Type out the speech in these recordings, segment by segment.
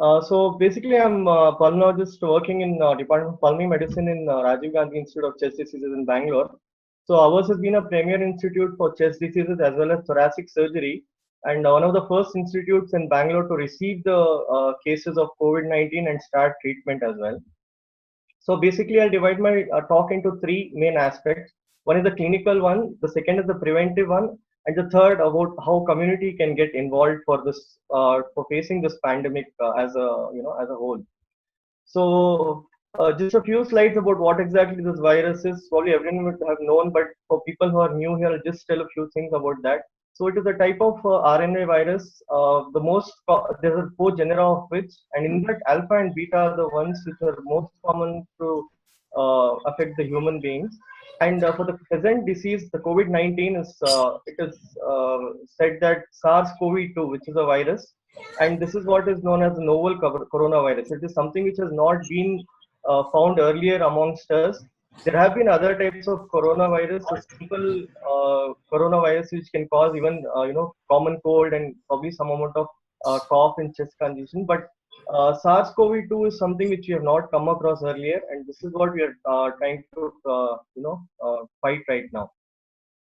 So basically, I'm a pulmonologist working in Department of Pulmonary Medicine in Rajiv Gandhi Institute of Chest Diseases in Bangalore. So ours has been a premier institute for chest diseases as well as thoracic surgery, and one of the first institutes in Bangalore to receive the cases of COVID-19 and start treatment as well. So basically, I'll divide my talk into three main aspects. One is the clinical one, the second is the preventive one, and the third about how community can get involved for this for facing this pandemic as a as a whole. So just a few slides about what exactly this virus is. Probably everyone would have known, but for people who are new here, I'll just tell a few things about that. So it is a type of RNA virus. There are four genera of which, and in that alpha and beta are the ones which are most common to affect the human beings. And for the present disease, the COVID-19 is it is said that SARS-CoV-2, which is a virus, and this is what is known as the novel coronavirus. It is something which has not been found earlier amongst us. There have been other types of coronavirus, the simple coronavirus which can cause even common cold and probably some amount of cough and chest congestion. But SARS-CoV-2 is something which we have not come across earlier, and this is what we are trying to fight right now.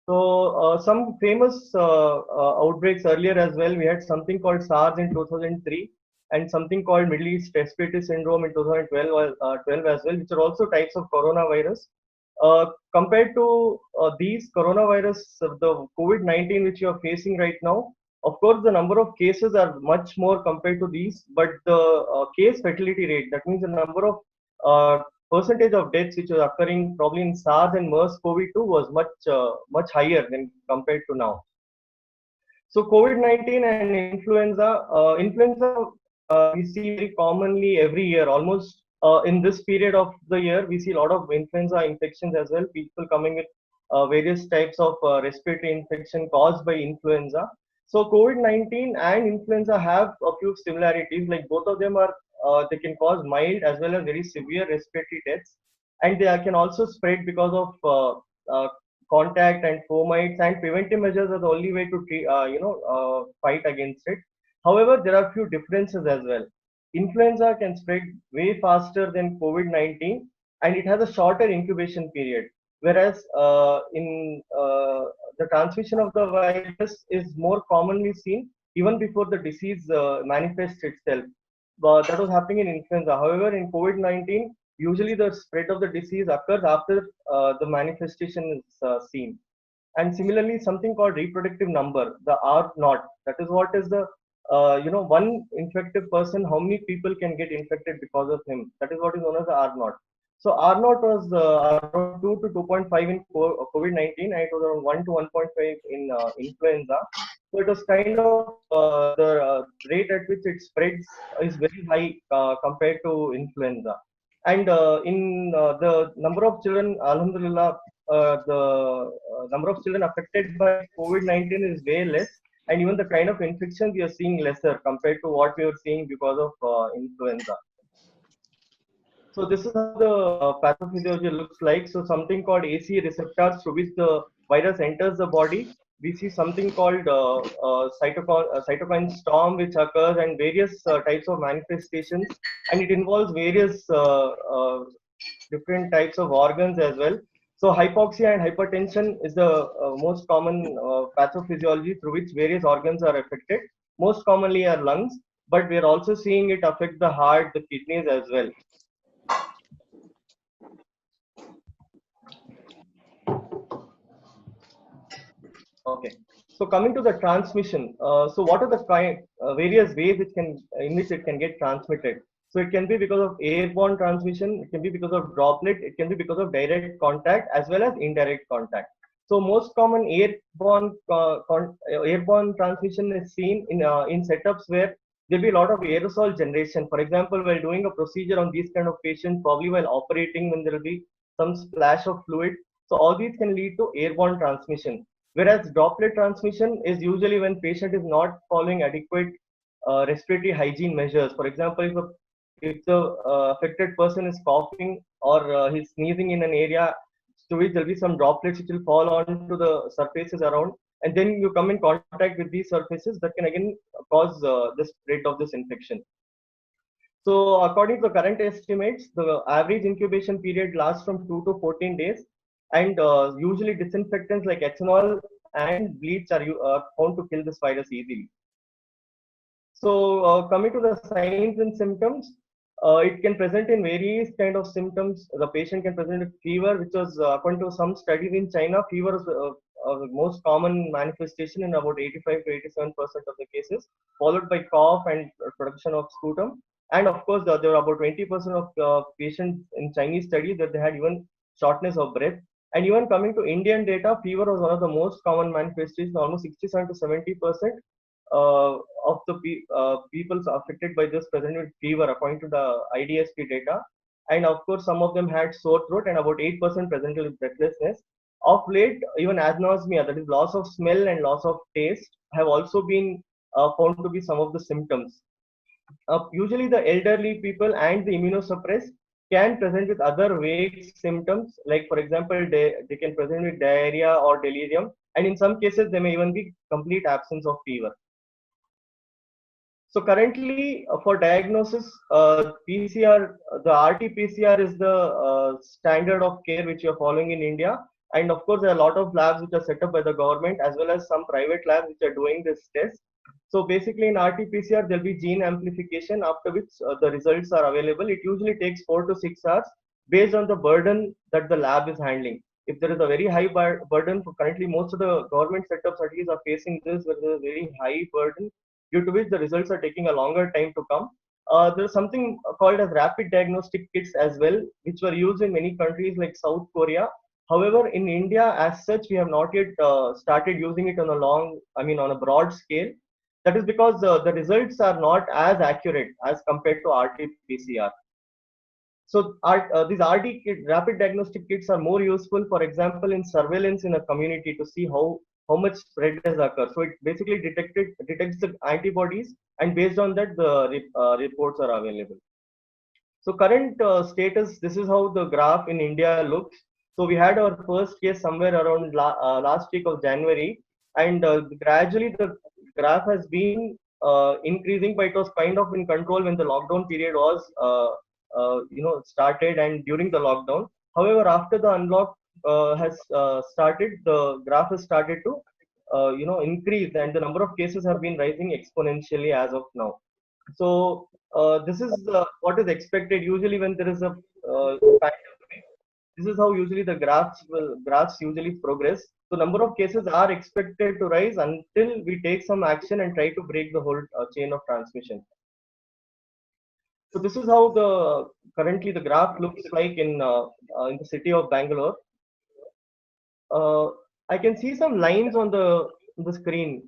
So some famous outbreaks earlier as well. We had something called SARS in 2003 and something called Middle East Respiratory Syndrome in 2012 12 as well, which are also types of coronavirus. Compared to these coronavirus, the COVID-19 which you are facing right now, of course, the number of cases are much more compared to these, but the case fatality rate, that means the number of percentage of deaths which was occurring probably in SARS and MERS-CoV-2 was much higher than compared to now. So COVID-19 and influenza we see very commonly every year. Almost in this period of the year, we see a lot of influenza infections as well. People coming with various types of respiratory infection caused by influenza. So COVID-19 and influenza have a few similarities. Like both of them are they can cause mild as well as very severe respiratory deaths, and they can also spread because of contact and fomites. And preventive measures are the only way to fight against it. However, there are few differences as well. Influenza can spread way faster than COVID-19, and it has a shorter incubation period. Whereas the transmission of the virus is more commonly seen even before the disease manifests itself. That was happening in influenza. However, in COVID-19, usually the spread of the disease occurs after the manifestation is seen. And similarly, something called reproductive number, the R naught. That is what is the one infected person, how many people can get infected because of him. That is what is known as the R naught. So R naught was around 2 to 2.5 in COVID-19, and it was around 1 to 1.5 in influenza. So it was kind of the rate at which it spreads is very high compared to influenza. And in the number of children, alhamdulillah, the number of children affected by COVID-19 is way less. And even the kind of infections we are seeing lesser compared to what we were seeing because of influenza. So this is how the pathophysiology looks like. So something called ACE receptors through which the virus enters the body. We see something called cytokine storm which occurs, and various types of manifestations, and it involves various different types of organs as well. So hypoxia and hypertension is the most common pathophysiology through which various organs are affected. Most commonly are lungs, but we are also seeing it affect the heart, the kidneys as well. Okay. So coming to the transmission, so what are the various ways in which it can get transmitted? So it can be because of airborne transmission, it can be because of droplet, it can be because of direct contact as well as indirect contact. So most common airborne transmission is seen in setups where there'll be a lot of aerosol generation. For example, while doing a procedure on these kind of patients, probably while operating, when there will be some splash of fluid. So all these can lead to airborne transmission. Whereas droplet transmission is usually when patient is not following adequate respiratory hygiene measures. For example, if the affected person is coughing or he's sneezing in an area to which there will be some droplets which will fall onto the surfaces around, and then you come in contact with these surfaces, that can again cause the spread of this infection. So according to the current estimates, the average incubation period lasts from 2 to 14 days, and usually disinfectants like ethanol and bleach are found to kill this virus easily. So coming to the signs and symptoms, it can present in various kind of symptoms. The patient can present with fever, which was according to some studies in China, fever is the most common manifestation in about 85 to 87% of the cases, followed by cough and production of sputum. And of course, there were about 20% of patients in Chinese studies that they had even shortness of breath. And even coming to Indian data, fever was one of the most common manifestations, almost 67 to 70% uh, of the people affected by this presented with fever according to the IDSP data. And of course, some of them had sore throat and about 8% presented with breathlessness. Of late, even anosmia, that is loss of smell and loss of taste, have also been found to be some of the symptoms. Usually, the elderly people and the immunosuppressed can present with other vague symptoms, like for example, they can present with diarrhea or delirium, and in some cases, there may even be complete absence of fever. So currently, for diagnosis, PCR, the RT-PCR is the standard of care which you are following in India. And of course, there are a lot of labs which are set up by the government as well as some private labs which are doing this test. So basically, in RT-PCR, there'll be gene amplification, after which the results are available. It usually takes 4 to 6 hours based on the burden that the lab is handling. If there is a very high burden, currently most of the government setups at least are facing this, where there is a very high burden, due to which the results are taking a longer time to come. There's something called as rapid diagnostic kits as well, which were used in many countries like South Korea. However, in India, as such, we have not yet started using it on on a broad scale. That is because the results are not as accurate as compared to RT-PCR. So these rapid diagnostic kits are more useful, for example, in surveillance in a community to see how much spread has occurred. So it basically detects the antibodies, and based on that, the reports are available. So current status, this is how the graph in India looks. So we had our first case somewhere around last week of January, and gradually the graph has been increasing, but it was kind of in control when the lockdown period was started and during the lockdown. However, after the unlock has started, the graph has started to increase, and the number of cases have been rising exponentially as of now. So this is what is expected usually when there is a pandemic. This is how usually the graphs usually progress. So number of cases are expected to rise until we take some action and try to break the whole chain of transmission. So this is how currently the graph looks like in the city of Bangalore. I can see some lines on the screen.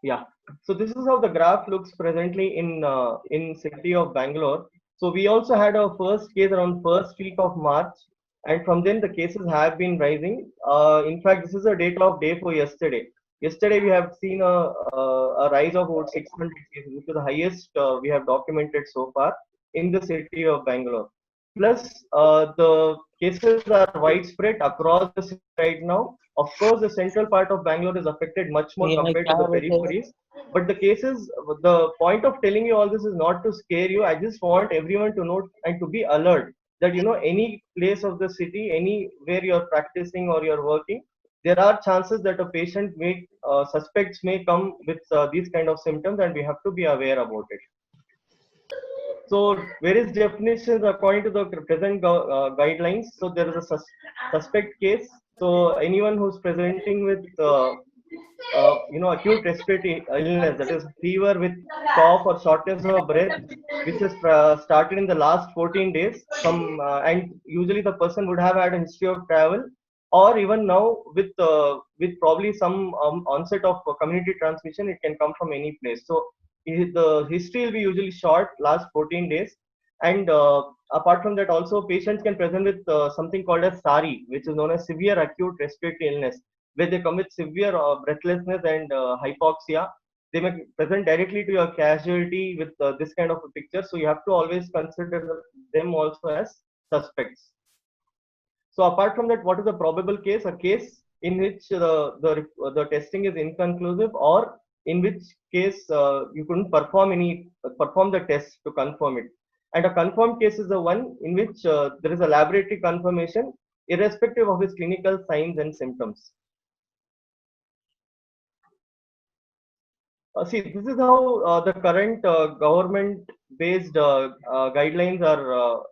Yeah. So this is how the graph looks presently in city of Bangalore. So we also had our first case around first week of March, and from then the cases have been rising. In fact, this is a data of day for yesterday. Yesterday we have seen a rise of about 600 cases, which is the highest we have documented so far in the city of Bangalore. Plus, the cases are widespread across the city right now. Of course, the central part of Bangalore is affected much more compared to the peripheries. But the cases, the point of telling you all this is not to scare you. I just want everyone to know and to be alert that any place of the city, anywhere you're practicing or you're working, there are chances that a patient suspects may come with these kind of symptoms, and we have to be aware about it. So various definitions according to the present guidelines. So there is a suspect case. So anyone who's presenting with acute respiratory illness, that is fever with cough or shortness of breath, which has started in the last 14 days. And usually the person would have had a history of travel, or even now with probably some onset of community transmission, it can come from any place. So the history will be usually short, last 14 days. And apart from that, also patients can present with something called as SARI, which is known as severe acute respiratory illness, where they come with severe breathlessness and hypoxia. They may present directly to your casualty with this kind of a picture. So you have to always consider them also as suspects. So apart from that, what is a probable case? A case in which the testing is inconclusive, or in which case you couldn't perform the test to confirm it. And a confirmed case is the one in which there is a laboratory confirmation irrespective of his clinical signs and symptoms. See, this is how the current government-based guidelines are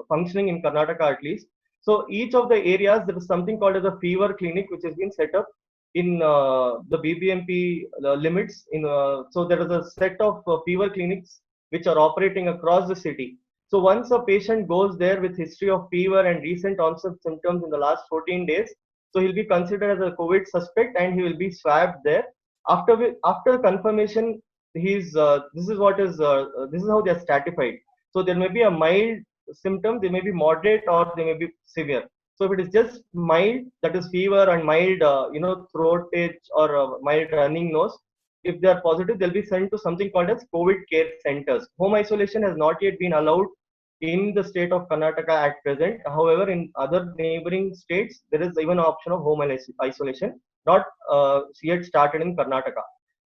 functioning in Karnataka at least. So each of the areas, there is something called as a fever clinic, which has been set up in the BBMP limits. So there is a set of fever clinics which are operating across the city. So once a patient goes there with history of fever and recent onset symptoms in the last 14 days, so he'll be considered as a COVID suspect and he will be swabbed there. After confirmation, this is how they are stratified. So there may be a mild symptom, they may be moderate, or they may be severe. So if it is just mild, that is fever and mild, throat itch or mild running nose, if they are positive, they'll be sent to something called as COVID care centers. Home isolation has not yet been allowed in the state of Karnataka at present. However, in other neighboring states, there is even an option of home isolation, not yet started in Karnataka.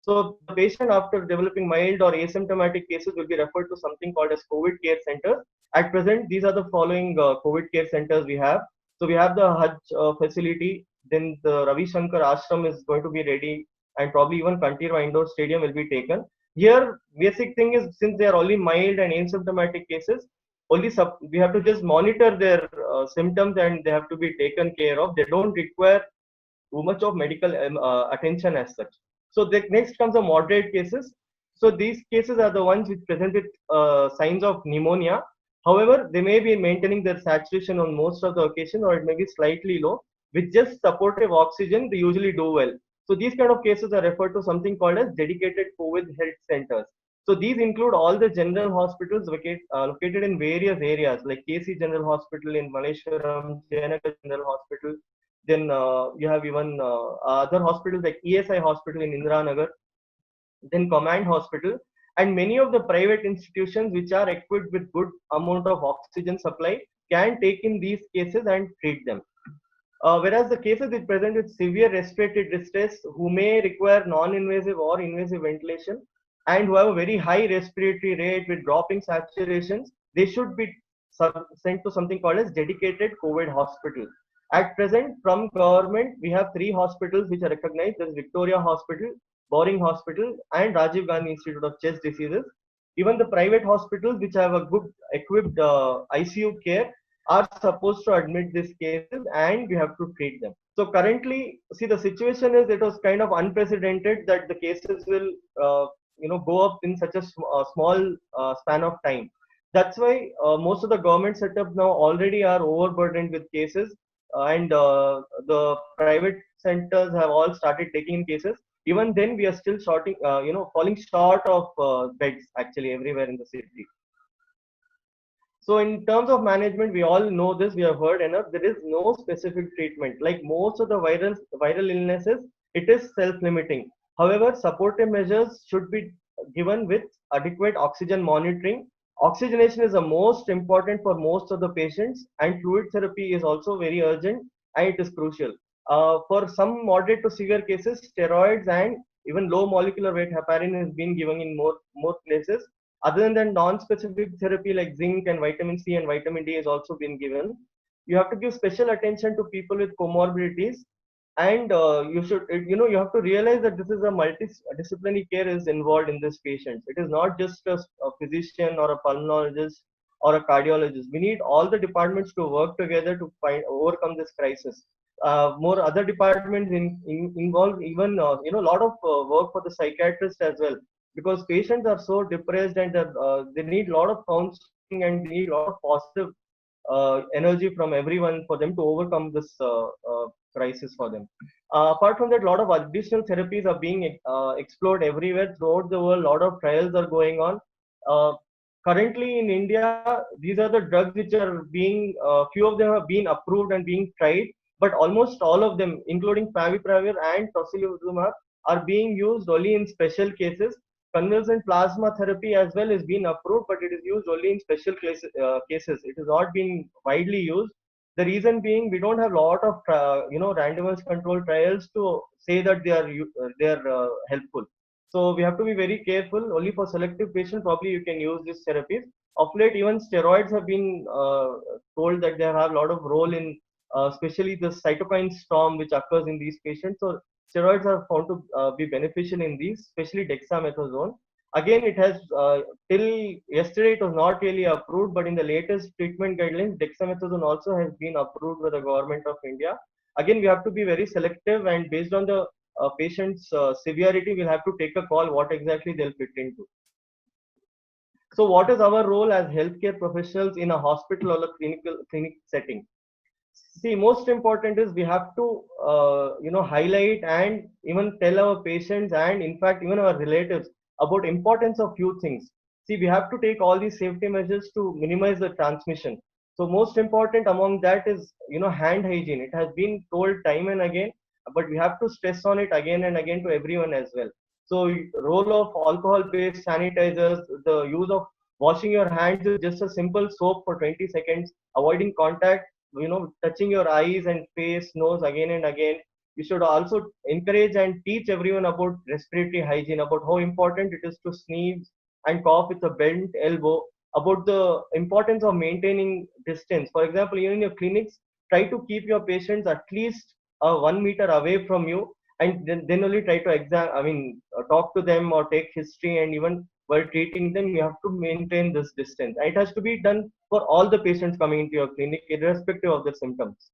So the patient, after developing mild or asymptomatic cases, will be referred to something called as COVID care centers. At present, these are the following COVID care centers we have. So we have the Hajj facility, then the Ravi Shankar Ashram is going to be ready, and probably even Kantirva Indoor Stadium will be taken. Here, basic thing is, since they are only mild and asymptomatic cases, we have to just monitor their symptoms and they have to be taken care of. They don't require too much of medical attention as such. So the next comes the moderate cases. So these cases are the ones which present with signs of pneumonia. However, they may be maintaining their saturation on most of the occasions, or it may be slightly low. With just supportive oxygen, they usually do well. So these kind of cases are referred to something called as dedicated COVID health centers. So these include all the general hospitals located in various areas like KC General Hospital in Malleshwaram, Jayanagar General Hospital. Then you have even other hospitals like ESI Hospital in Indiranagar, then Command Hospital, and many of the private institutions which are equipped with good amount of oxygen supply can take in these cases and treat them. Whereas the cases which present with severe respiratory distress, who may require non-invasive or invasive ventilation, and who have a very high respiratory rate with dropping saturations, they should be sent to something called as dedicated COVID hospital. At present, from government, we have 3 hospitals which are recognized. There's Victoria Hospital, Boring Hospital, and Rajiv Gandhi Institute of Chest Diseases. Even the private hospitals which have a good equipped ICU care are supposed to admit these cases, and we have to treat them. So currently, see, the situation is, it was kind of unprecedented that the cases will go up in such a small span of time. That's why most of the government setups now already are overburdened with cases, and the private centers have all started taking in cases. Even then, we are still falling short of beds actually everywhere in the city. So in terms of management, we all know this, we have heard enough. There is no specific treatment. Like most of the viral illnesses, it is self-limiting. However, supportive measures should be given with adequate oxygen monitoring. Oxygenation is the most important for most of the patients, and fluid therapy is also very urgent and it is crucial. For some moderate to severe cases, steroids and even low molecular weight heparin is being given in more places. Other than that, non-specific therapy like zinc and vitamin C and vitamin D is also been given. You have to give special attention to people with comorbidities, and you have to realize that this is a multidisciplinary care is involved in this patient. It is not just a physician or a pulmonologist or a cardiologist. We need all the departments to work together to overcome this crisis. More other departments involve even a lot of work for the psychiatrist as well, because patients are so depressed, and they need a lot of counseling and they need a lot of positive energy from everyone for them to overcome this crisis for them. Apart from that, a lot of additional therapies are being explored everywhere throughout the world. A lot of trials are going on. Currently in India, these are the drugs which are being, few of them have been approved and being tried, but almost all of them, including favipiravir and tocilizumab, are being used only in special cases. Convalescent plasma therapy as well is being approved, but it is used only in special cases. It is not being widely used. The reason being, we don't have a lot of randomized controlled trials to say that they are helpful. So we have to be very careful. Only for selective patients, probably you can use these therapies. Of late, even steroids have been told that they have a lot of role in, especially the cytokine storm which occurs in these patients. So steroids are found to be beneficial in these, especially dexamethasone. Again, it has till yesterday it was not really approved, but in the latest treatment guidelines, dexamethasone also has been approved by the government of India. Again, we have to be very selective, and based on the patient's severity, we'll have to take a call what exactly they'll fit into. So, what is our role as healthcare professionals in a hospital or a clinic setting? See, most important is we have to highlight and even tell our patients and in fact even our relatives about importance of few things. See, we have to take all these safety measures to minimize the transmission. So most important among that is hand hygiene. It has been told time and again, but we have to stress on it again and again to everyone as well. So role of alcohol based sanitizers, the use of washing your hands with just a simple soap for 20 seconds, avoiding contact, touching your eyes and face, nose again and again. You should also encourage and teach everyone about respiratory hygiene, about how important it is to sneeze and cough with a bent elbow, about the importance of maintaining distance. For example, even in your clinics, try to keep your patients at least 1 meter away from you, and then only try to talk to them or take history, and even while treating them, you have to maintain this distance. And it has to be done for all the patients coming into your clinic, irrespective of the symptoms.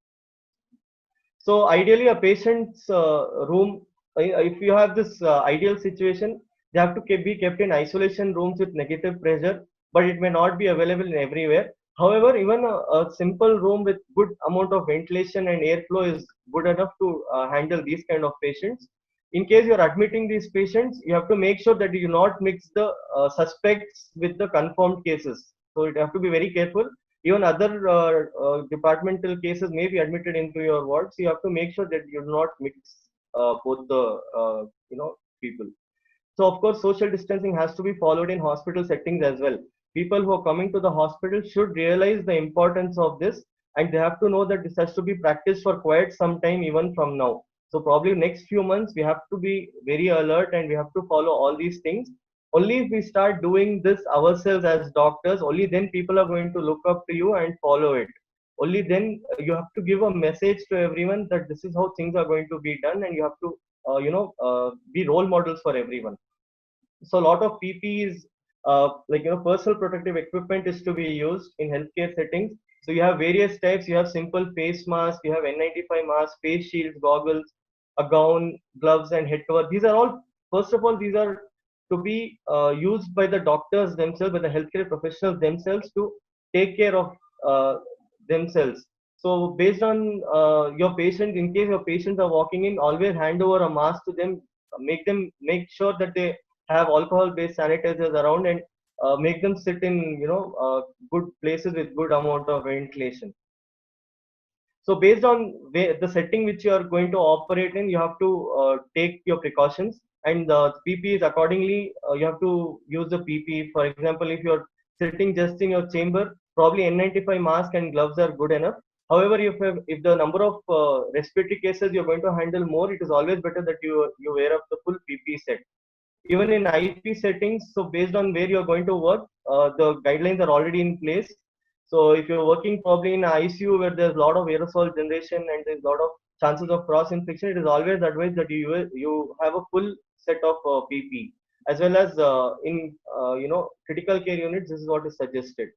So ideally, a patient's room, if you have this ideal situation, they have to be kept in isolation rooms with negative pressure, but it may not be available in everywhere. However, even a simple room with good amount of ventilation and airflow is good enough to handle these kind of patients. In case you're admitting these patients, you have to make sure that you do not mix the suspects with the confirmed cases. So you have to be very careful. Even other departmental cases may be admitted into your ward, so you have to make sure that you do not mix both the people. So of course, social distancing has to be followed in hospital settings as well. People who are coming to the hospital should realize the importance of this, and they have to know that this has to be practiced for quite some time, even from now. So probably next few months, we have to be very alert and we have to follow all these things. Only if we start doing this ourselves as doctors, only then people are going to look up to you and follow it. Only then you have to give a message to everyone that this is how things are going to be done, and you have to be role models for everyone. So a lot of PPEs, personal protective equipment is to be used in healthcare settings. So you have various types. You have simple face mask, you have N95 mask, face shields, goggles, a gown, gloves, and head cover. These are all, first of all, these are to be used by the doctors themselves, by the healthcare professionals themselves to take care of themselves. So based on your patient, in case your patients are walking in, always hand over a mask to them. Make sure that they have alcohol-based sanitizers around, and make them sit in good places with good amount of ventilation. So based on the setting which you are going to operate in, you have to take your precautions, and the PPEs accordingly. You have to use the PPE. For example, if you're sitting just in your chamber, probably N95 mask and gloves are good enough. However, if the number of respiratory cases you're going to handle more, it is always better that you wear up the full PPE set. Even in IP settings, so based on where you're going to work, the guidelines are already in place. So if you're working probably in ICU where there's a lot of aerosol generation and there's a lot of chances of cross infection, it is always advised that you have a full set of PP, as well as in critical care units. This is what is suggested.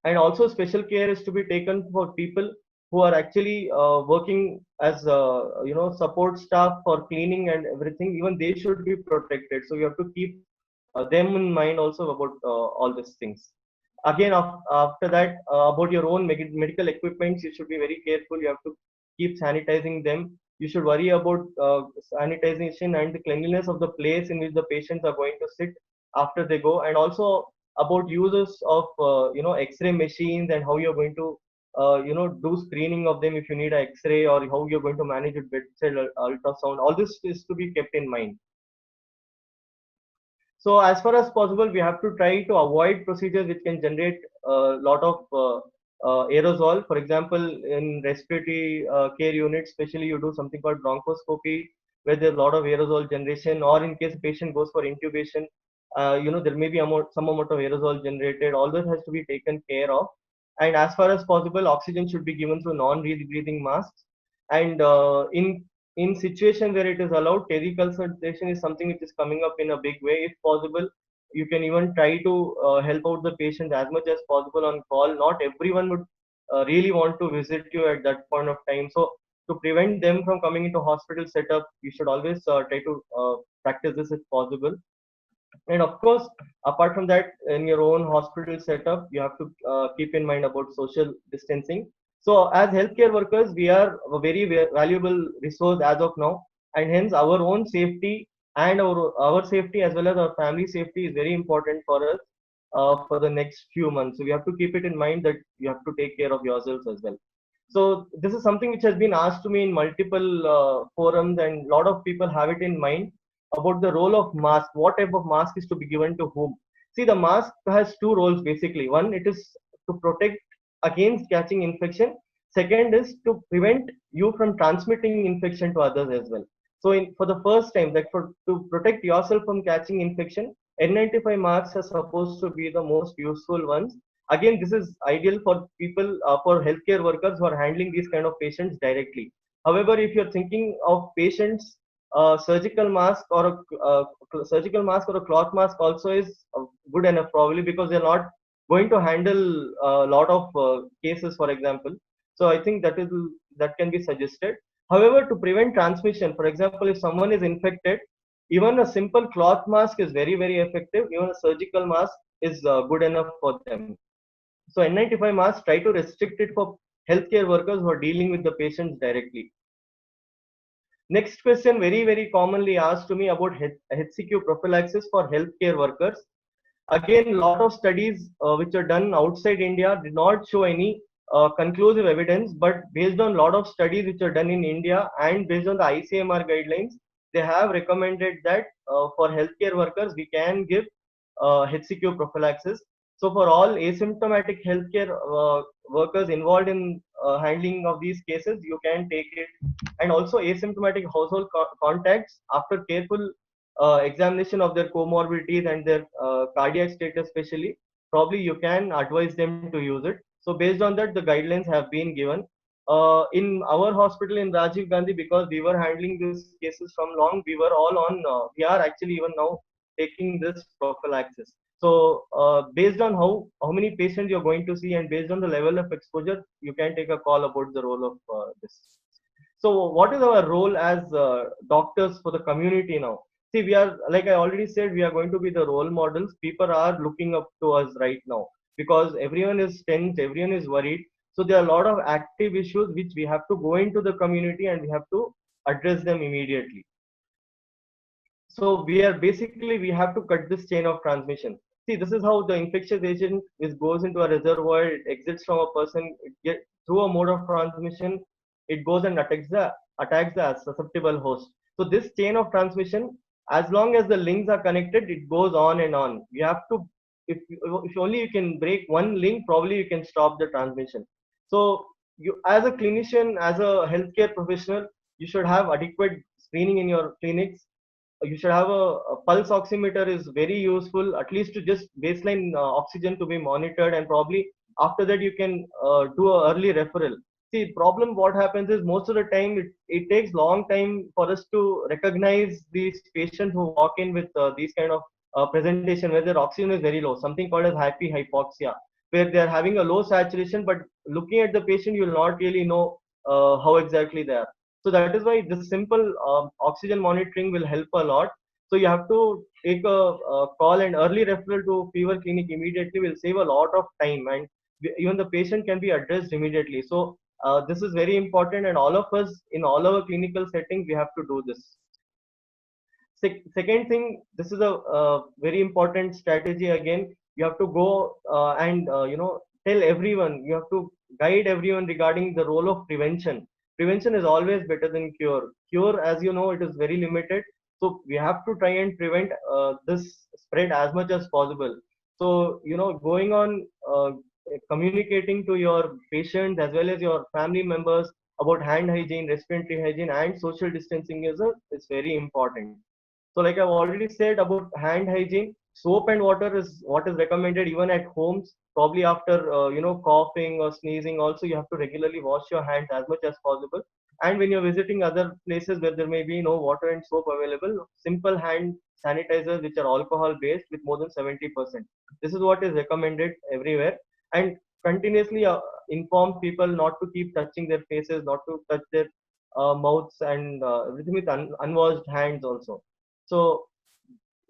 And also special care is to be taken for people who are actually working as support staff for cleaning and everything. Even they should be protected, so you have to keep them in mind also about all these things. Again, after that, about your own medical equipments, you should be very careful. You have to keep sanitizing them. You should worry about sanitization and the cleanliness of the place in which the patients are going to sit after they go, and also about uses of X-ray machines and how you're going to do screening of them if you need an X-ray, or how you're going to manage it, bedside ultrasound. All this is to be kept in mind. So as far as possible, we have to try to avoid procedures which can generate a lot of aerosol. For example, in respiratory care units, especially, you do something called bronchoscopy. where there's a lot of aerosol generation, or in case the patient goes for intubation, there may be some amount of aerosol generated. All that has to be taken care of. And as far as possible, oxygen should be given through non-breathing masks. And in situation where it is allowed, teleconsultation is something which is coming up in a big way. If possible, you can even try to help out the patient as much as possible on call. Not everyone would really want to visit you at that point of time. So to prevent them from coming into hospital setup, you should always try to practice this if possible. And of course, apart from that, in your own hospital setup, you have to keep in mind about social distancing. So as healthcare workers, we are a very valuable resource as of now, and hence our own safety and our safety as well as our family safety is very important for us for the next few months. So we have to keep it in mind that you have to take care of yourselves as well. So this is something which has been asked to me in multiple forums, and a lot of people have it in mind about the role of mask. What type of mask is to be given to whom? See, the mask has two roles basically. One, it is to protect against catching infection. Second is to prevent you from transmitting infection to others as well. So for the first time, to protect yourself from catching infection, N95 masks are supposed to be the most useful ones. Again, this is ideal for people, for healthcare workers who are handling these kind of patients directly. However, if you're thinking of patients, surgical mask or surgical mask or a cloth mask also is good enough, probably, because they're not going to handle a lot of cases, for example. So I think that can be suggested. However, to prevent transmission, for example, if someone is infected, even a simple cloth mask is very, very effective. Even a surgical mask is good enough for them. So N95 masks, try to restrict it for healthcare workers who are dealing with the patients directly. Next question, very, very commonly asked to me about HCQ prophylaxis for healthcare workers. Again, a lot of studies which are done outside India did not show any conclusive evidence, but based on a lot of studies which are done in India and based on the ICMR guidelines, they have recommended that for healthcare workers, we can give HCQ prophylaxis. So for all asymptomatic healthcare workers involved in handling of these cases, you can take it. And also asymptomatic household contacts, after careful examination of their comorbidities and their cardiac status especially, probably you can advise them to use it. So based on that, the guidelines have been given. In our hospital in Rajiv Gandhi, because we were handling these cases from long, we were all on, we are actually even now taking this prophylaxis. So based on how many patients you're going to see and based on the level of exposure, you can take a call about the role of this. So what is our role as doctors for the community now? See, we are, like I already said, we are going to be the role models. People are looking up to us right now because everyone is tense, everyone is worried. So there are a lot of active issues which we have to go into the community and we have to address them immediately. So we have to cut this chain of transmission. See, this is how the infectious agent goes into a reservoir, it exits from a person, through a mode of transmission, it goes and attacks the susceptible host. So this chain of transmission, as long as the links are connected, it goes on and on. You have to, if only you can break one link, probably you can stop the transmission. So you, as a clinician, as a healthcare professional, you should have adequate screening in your clinics. You should have a pulse oximeter is very useful, at least to just baseline oxygen to be monitored, and probably after that you can do a early referral. See, problem what happens is most of the time it takes long time for us to recognize these patients who walk in with these kind of presentation where their oxygen is very low, something called as happy hypoxia, where they are having a low saturation, but looking at the patient you will not really know how exactly they are. So that is why this simple oxygen monitoring will help a lot. So you have to take a call, and early referral to fever clinic immediately will save a lot of time, and even the patient can be addressed immediately. So this is very important, and all of us in all our clinical settings we have to do this. Second thing, this is a very important strategy. Again, you have to go and tell everyone. You have to guide everyone regarding the role of prevention. Prevention is always better than cure. Cure, as you know, it is very limited. So we have to try and prevent this spread as much as possible. So going on communicating to your patients as well as your family members about hand hygiene, respiratory hygiene, and social distancing is very important. So, like I've already said about hand hygiene, soap and water is what is recommended even at homes. Probably after coughing or sneezing, also you have to regularly wash your hands as much as possible. And when you're visiting other places where there may be no water and soap available, simple hand sanitizers which are alcohol based with more than 70%. This is what is recommended everywhere. And continuously inform people not to keep touching their faces, not to touch their mouths and everything with unwashed hands also. So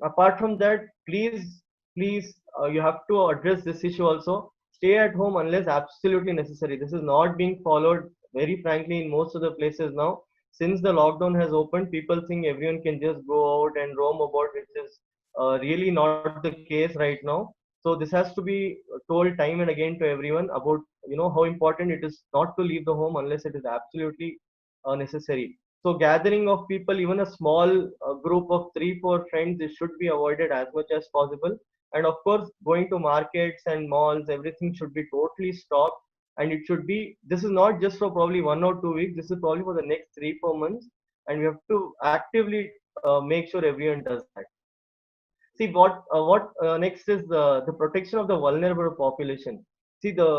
apart from that, please, you have to address this issue also. Stay at home unless absolutely necessary. This is not being followed, very frankly, in most of the places now. Since the lockdown has opened, people think everyone can just go out and roam about, which is really not the case right now. So this has to be told time and again to everyone about how important it is not to leave the home unless it is absolutely necessary. So gathering of people, even a small group of 3 4 friends, this should be avoided as much as possible. And of course, going to markets and malls, everything should be totally stopped. And it should be, this is not just for probably 1 or 2 weeks, this is probably for the next 3 4 months. And we have to actively make sure everyone does that. See what next is the protection of the vulnerable population. See the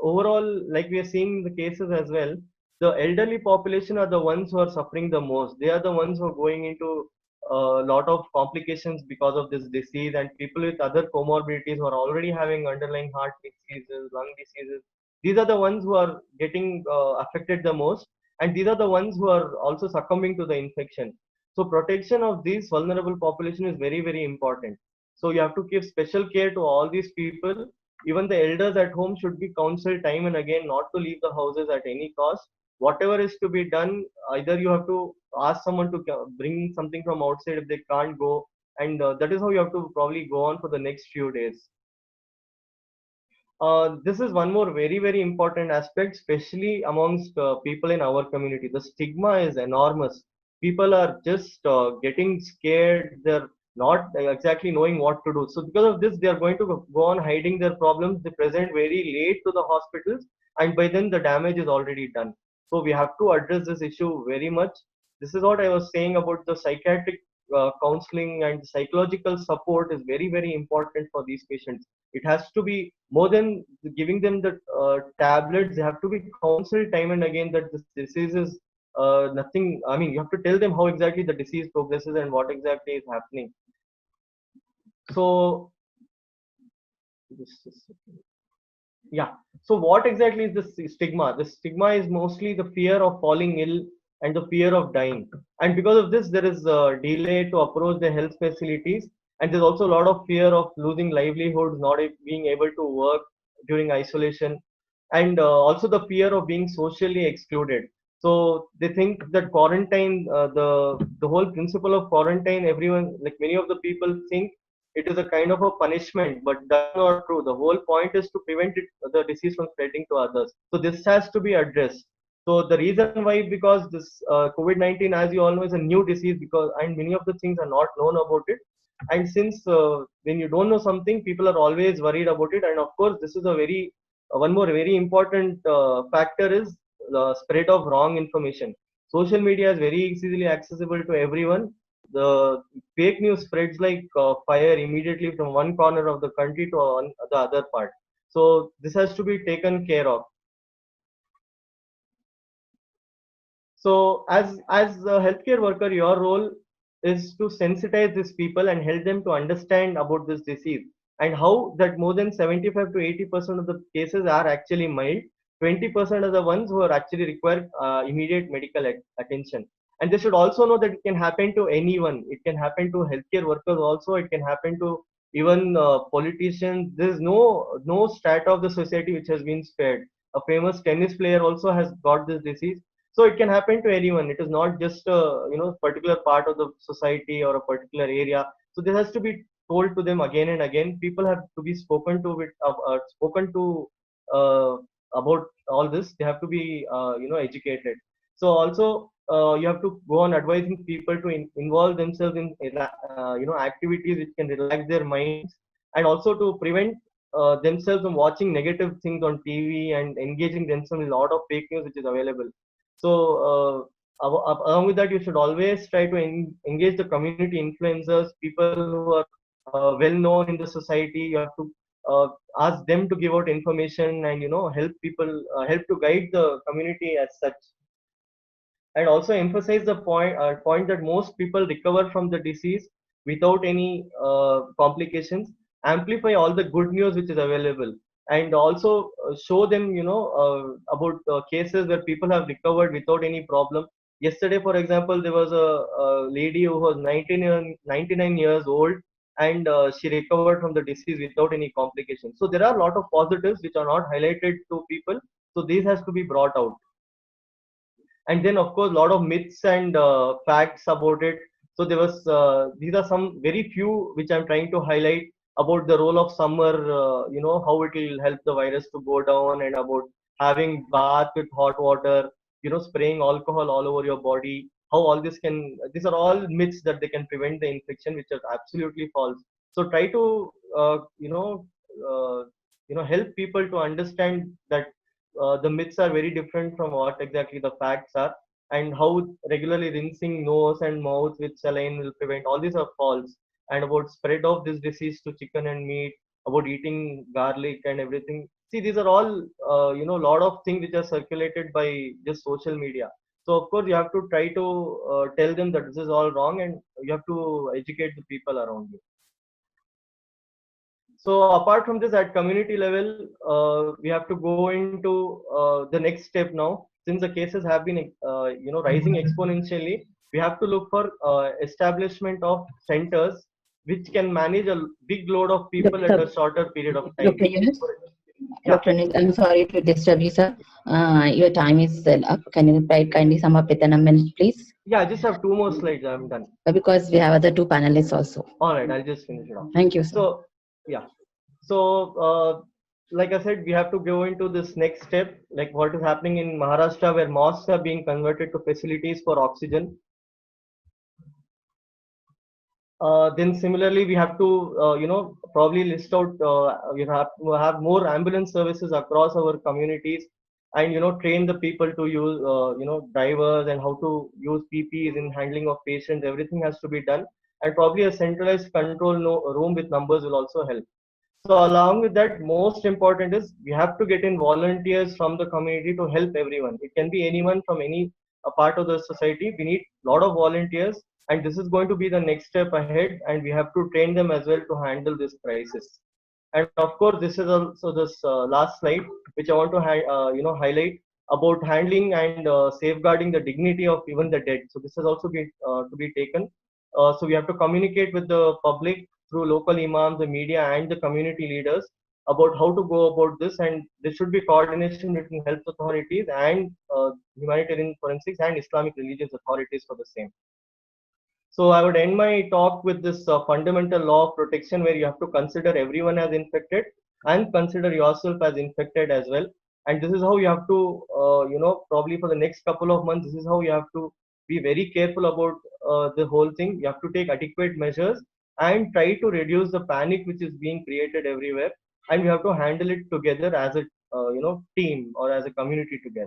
overall, like we are seeing the cases as well. The elderly population are the ones who are suffering the most. They are the ones who are going into a lot of complications because of this disease, and people with other comorbidities who are already having underlying heart diseases, lung diseases. These are the ones who are getting affected the most, and these are the ones who are also succumbing to the infection. So protection of these vulnerable population is very, very important. So you have to give special care to all these people. Even the elders at home should be counseled time and again not to leave the houses at any cost. Whatever is to be done, either you have to ask someone to bring something from outside if they can't go, and that is how you have to probably go on for the next few days. This is one more very, very important aspect, especially amongst people in our community. The stigma is enormous. People are just getting scared. They're not exactly knowing what to do. So because of this, they are going to go on hiding their problems. They present very late to the hospitals, and by then the damage is already done. So we have to address this issue very much. This is what I was saying about the psychiatric counseling and psychological support is very, very important for these patients. It has to be more than giving them the tablets. They have to be counseled time and again that this disease is nothing. I mean, you have to tell them how exactly the disease progresses and what exactly is happening. So, yeah. So, what exactly is the stigma? The stigma is mostly the fear of falling ill and the fear of dying. And because of this, there is a delay to approach the health facilities. And there's also a lot of fear of losing livelihoods, not being able to work during isolation, and also the fear of being socially excluded. So they think that quarantine, the whole principle of quarantine, everyone, like many of the people think it is a kind of a punishment, but that's not true. The whole point is to prevent the disease from spreading to others. So this has to be addressed. So the reason why, because this COVID-19, as you all know, is a new disease, because and many of the things are not known about it. And since when you don't know something, people are always worried about it. And of course, this is a very one more very important factor is the spread of wrong information. Social media is very easily accessible to everyone. The fake news spreads like fire immediately from one corner of the country to the other part. So this has to be taken care of. So as a healthcare worker, your role is to sensitize these people and help them to understand about this disease and how that more than 75 to 80% of the cases are actually mild. 20% are the ones who are actually require immediate medical attention. And they should also know that it can happen to anyone. It can happen to healthcare workers also. It can happen to even politicians. There is no strata of the society which has been spared. A famous tennis player also has got this disease. So it can happen to anyone. It is not just a particular part of the society or a particular area. So this has to be told to them again and again. People have to be spoken to with spoken to uh, about all this. They have to be educated. So also you have to go on advising people to involve themselves in activities which can relax their minds, and also to prevent themselves from watching negative things on TV and engaging themselves in a lot of fake news which is available. So along with that, you should always try to engage the community influencers, people who are well known in the society. You have to uh, ask them to give out information, and help people, help to guide the community as such, and also emphasize the point that most people recover from the disease without any complications. Amplify all the good news which is available, and also show them about cases where people have recovered without any problem. Yesterday, for example, there was a lady who was 99 years old, and she recovered from the disease without any complications. So there are a lot of positives which are not highlighted to people, so these has to be brought out. And then of course a lot of myths and facts about it. So there was these are some very few which I'm trying to highlight about the role of summer, how it will help the virus to go down, and about having bath with hot water, spraying alcohol all over your body, how all this can, these are all myths that they can prevent the infection, which are absolutely false. So try to uh, you know uh, help people to understand that the myths are very different from what exactly the facts are, and how regularly rinsing nose and mouth with saline will prevent. All these are false. And about spread of this disease to chicken and meat, about eating garlic and everything. See, these are all lot of things which are circulated by just social media. So of course you have to try to tell them that this is all wrong, and you have to educate the people around you. So apart from this, at community level, we have to go into the next step now. Since the cases have been, rising exponentially, we have to look for establishment of centers which can manage a big load of people at Doctor, a shorter period of time. Dr. Yunus, Yeah, Dr. Yunus, I'm sorry to disturb you, sir. Your time is up. Can you kindly sum up within a minute, please? yeah. I just have two more slides. I'm done. Because we have other two panelists also. All right, I'll just finish it off. Thank you, sir. So, yeah. So, like I said, we have to go into this next step, like what is happening in Maharashtra, where mosques are being converted to facilities for oxygen. Then similarly, we have to, probably list out, we have to have more ambulance services across our communities, and, train the people to use, drivers, and how to use PPs in handling of patients. Everything has to be done. And probably a centralized control room with numbers will also help. So along with that, most important is we have to get in volunteers from the community to help everyone. It can be anyone from any a part of the society. We need a lot of volunteers, and this is going to be the next step ahead. And we have to train them as well to handle this crisis. And of course, this is also this last slide, which I want to highlight about handling and safeguarding the dignity of even the dead. So this has also been to be taken. So we have to communicate with the public through local imams, the media, and the community leaders about how to go about this. And there should be coordination between health authorities and humanitarian forensics and Islamic religious authorities for the same. So I would end my talk with this fundamental law of protection, where you have to consider everyone as infected and consider yourself as infected as well. And this is how you have to, probably for the next couple of months, this is how you have to be very careful about the whole thing. You have to take adequate measures and try to reduce the panic which is being created everywhere. And we have to handle it together as a, team, or as a community together.